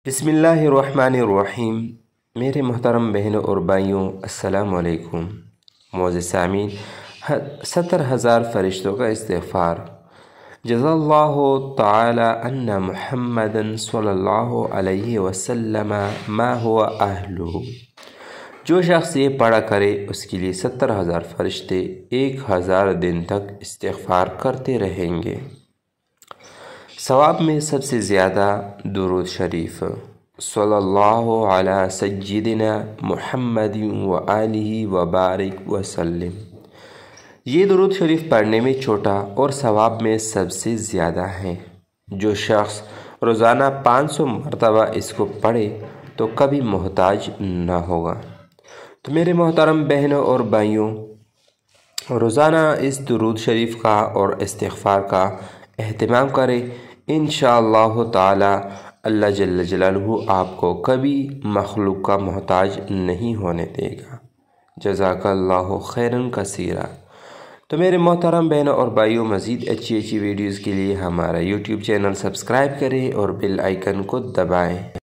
بسم اللہ الرحمن الرحیم۔ میرے محترم بہنوں اور بھائیوں، السلام علیکم۔ معزز سامعین، 70,000 فرشتوں کا استغفار۔ جزا اللہ تعالی ان محمد صلی اللہ علیہ وسلم ما هو اہلہ۔ جو شخص یہ پڑھا کرے اس کے لیے 70,000 فرشتے 1000 دن تک استغفار کرتے رہیں گے۔ ثواب میں سب سے زیادہ درود شریف، صلی اللہ علی سیدنا محمد و آلہ و بارک وسلم۔ یہ درود شریف پڑھنے میں چھوٹا اور ثواب میں سب سے زیادہ ہے۔ جو شخص روزانہ 500 مرتبہ اس کو پڑھے تو کبھی محتاج نہ ہوگا۔ تو میرے محترم بہنوں اور بھائیوں، روزانہ اس درود شریف کا اور استغفار کا اہتمام کریں۔ انشاءاللہ تعالی اللہ جل جلالہ آپ کو کبھی مخلوق کا محتاج نہیں ہونے دے گا۔ جزاک اللہ خیرا کثیرا۔ تو میرے محترم بہنوں اور بھائیوں، مزید اچھی ویڈیوز کے لیے ہمارا یوٹیوب چینل سبسکرائب کریں اور بیل آئیکن کو دبائیں۔